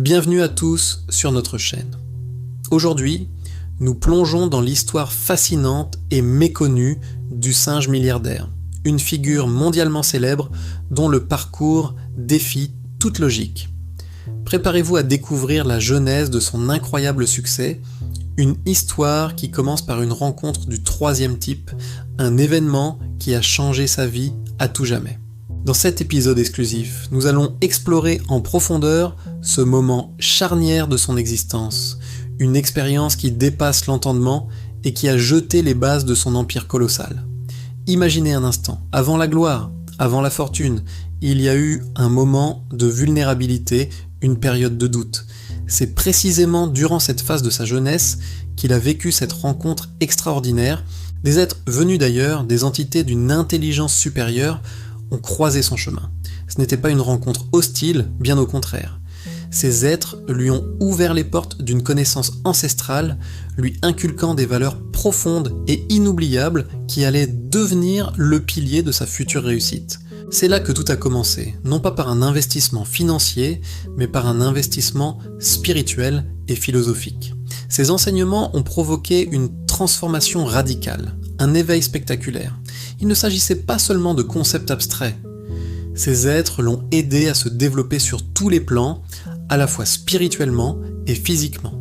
Bienvenue à tous sur notre chaîne. Aujourd'hui, nous plongeons dans l'histoire fascinante et méconnue du singe milliardaire, une figure mondialement célèbre dont le parcours défie toute logique. Préparez-vous à découvrir la genèse de son incroyable succès, une histoire qui commence par une rencontre du troisième type, un événement qui a changé sa vie à tout jamais. Dans cet épisode exclusif, nous allons explorer en profondeur ce moment charnière de son existence, une expérience qui dépasse l'entendement et qui a jeté les bases de son empire colossal. Imaginez un instant, avant la gloire, avant la fortune, il y a eu un moment de vulnérabilité, une période de doute. C'est précisément durant cette phase de sa jeunesse qu'il a vécu cette rencontre extraordinaire. Des êtres venus d'ailleurs, des entités d'une intelligence supérieure, ont croisé son chemin. Ce n'était pas une rencontre hostile, bien au contraire. Ces êtres lui ont ouvert les portes d'une connaissance ancestrale, lui inculquant des valeurs profondes et inoubliables qui allaient devenir le pilier de sa future réussite. C'est là que tout a commencé, non pas par un investissement financier, mais par un investissement spirituel et philosophique. Ces enseignements ont provoqué une transformation radicale, un éveil spectaculaire. Il ne s'agissait pas seulement de concepts abstraits. Ces êtres l'ont aidé à se développer sur tous les plans, à la fois spirituellement et physiquement.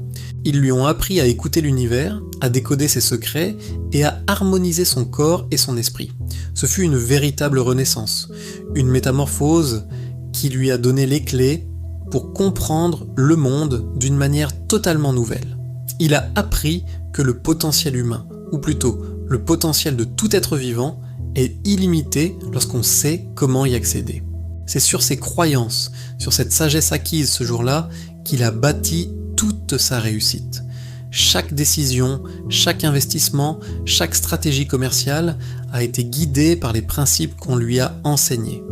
Ils lui ont appris à écouter l'univers, à décoder ses secrets et à harmoniser son corps et son esprit. Ce fut une véritable renaissance, une métamorphose qui lui a donné les clés pour comprendre le monde d'une manière totalement nouvelle. Il a appris que le potentiel humain, ou plutôt le potentiel de tout être vivant, est illimité lorsqu'on sait comment y accéder. C'est sur ses croyances, sur cette sagesse acquise ce jour-là, qu'il a bâti toute sa réussite. Chaque décision, chaque investissement, chaque stratégie commerciale a été guidée par les principes qu'on lui a enseignés.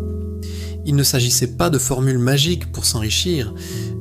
Il ne s'agissait pas de formules magiques pour s'enrichir,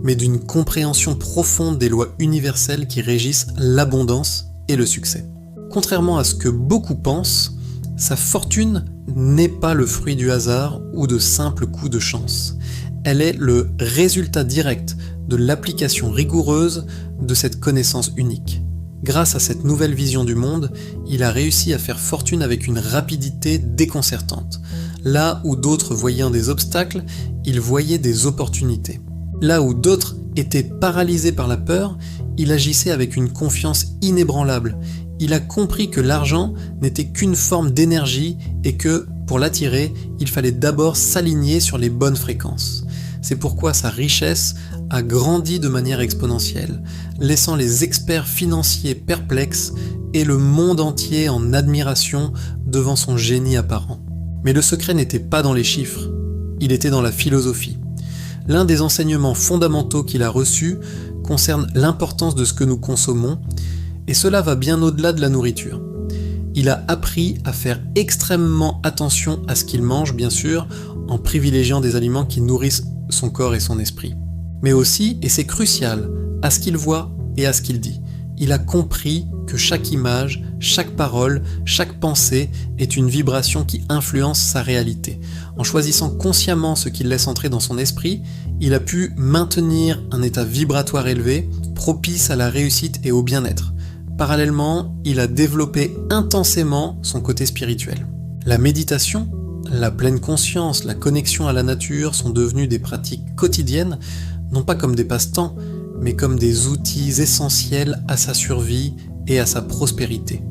mais d'une compréhension profonde des lois universelles qui régissent l'abondance et le succès. Contrairement à ce que beaucoup pensent, sa fortune n'est pas le fruit du hasard ou de simples coups de chance. Elle est le résultat direct de l'application rigoureuse de cette connaissance unique. Grâce à cette nouvelle vision du monde, il a réussi à faire fortune avec une rapidité déconcertante. Là où d'autres voyaient des obstacles, il voyait des opportunités. Là où d'autres étaient paralysés par la peur, il agissait avec une confiance inébranlable. Il a compris que l'argent n'était qu'une forme d'énergie et que, pour l'attirer, il fallait d'abord s'aligner sur les bonnes fréquences. C'est pourquoi sa richesse a grandi de manière exponentielle, laissant les experts financiers perplexes et le monde entier en admiration devant son génie apparent. Mais le secret n'était pas dans les chiffres, il était dans la philosophie. L'un des enseignements fondamentaux qu'il a reçus concerne l'importance de ce que nous consommons, et cela va bien au-delà de la nourriture. Il a appris à faire extrêmement attention à ce qu'il mange, bien sûr, en privilégiant des aliments qui nourrissent son corps et son esprit. Mais aussi, et c'est crucial, à ce qu'il voit et à ce qu'il dit. Il a compris que chaque image, chaque parole, chaque pensée est une vibration qui influence sa réalité. En choisissant consciemment ce qu'il laisse entrer dans son esprit, il a pu maintenir un état vibratoire élevé, propice à la réussite et au bien-être. Parallèlement, il a développé intensément son côté spirituel. La méditation, la pleine conscience, la connexion à la nature sont devenues des pratiques quotidiennes, non pas comme des passe-temps, mais comme des outils essentiels à sa survie et à sa prospérité.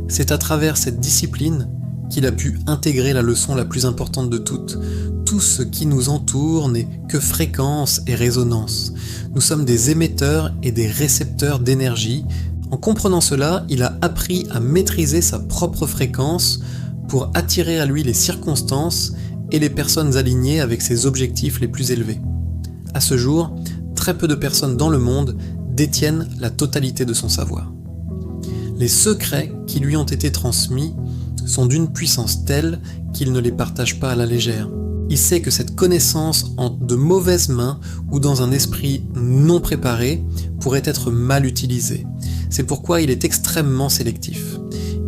C'est à travers cette discipline qu'il a pu intégrer la leçon la plus importante de toutes. Tout ce qui nous entoure n'est que fréquence et résonance. Nous sommes des émetteurs et des récepteurs d'énergie. En comprenant cela, il a appris à maîtriser sa propre fréquence pour attirer à lui les circonstances et les personnes alignées avec ses objectifs les plus élevés. À ce jour, très peu de personnes dans le monde détiennent la totalité de son savoir. Les secrets qui lui ont été transmis sont d'une puissance telle qu'il ne les partage pas à la légère. Il sait que cette connaissance en de mauvaises mains ou dans un esprit non préparé pourrait être mal utilisée. C'est pourquoi il est extrêmement sélectif.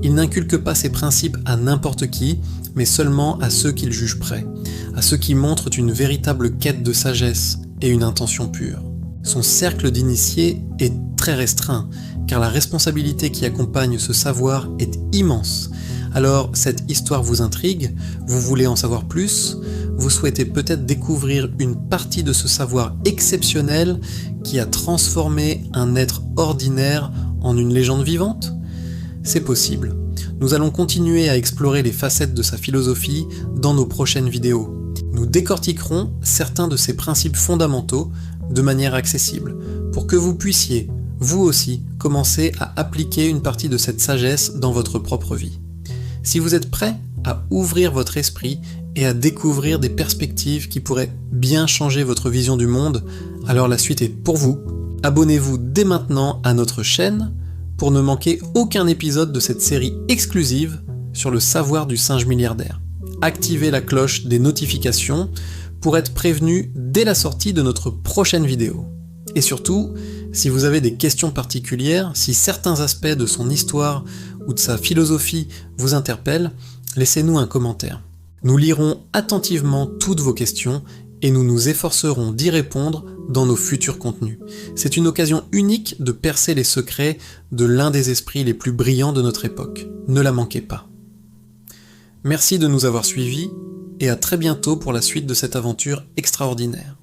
Il n'inculque pas ses principes à n'importe qui, mais seulement à ceux qu'il juge prêts, à ceux qui montrent une véritable quête de sagesse et une intention pure. son cercle d'initiés est très restreint, car la responsabilité qui accompagne ce savoir est immense. Alors, cette histoire vous intrigue, vous voulez en savoir plus, vous souhaitez peut-être découvrir une partie de ce savoir exceptionnel qui a transformé un être ordinaire en une légende vivante ? C'est possible. Nous allons continuer à explorer les facettes de sa philosophie dans nos prochaines vidéos. Nous décortiquerons certains de ses principes fondamentaux de manière accessible, pour que vous puissiez, vous aussi, commencer à appliquer une partie de cette sagesse dans votre propre vie. Si vous êtes prêt à ouvrir votre esprit et à découvrir des perspectives qui pourraient bien changer votre vision du monde, alors la suite est pour vous. Abonnez-vous dès maintenant à notre chaîne pour ne manquer aucun épisode de cette série exclusive sur le savoir du singe milliardaire. Activez la cloche des notifications pour être prévenu dès la sortie de notre prochaine vidéo. Et surtout, si vous avez des questions particulières, si certains aspects de son histoire ou de sa philosophie vous interpellent, laissez-nous un commentaire. Nous lirons attentivement toutes vos questions et nous nous efforcerons d'y répondre dans nos futurs contenus. C'est une occasion unique de percer les secrets de l'un des esprits les plus brillants de notre époque. Ne la manquez pas. Merci de nous avoir suivis et à très bientôt pour la suite de cette aventure extraordinaire.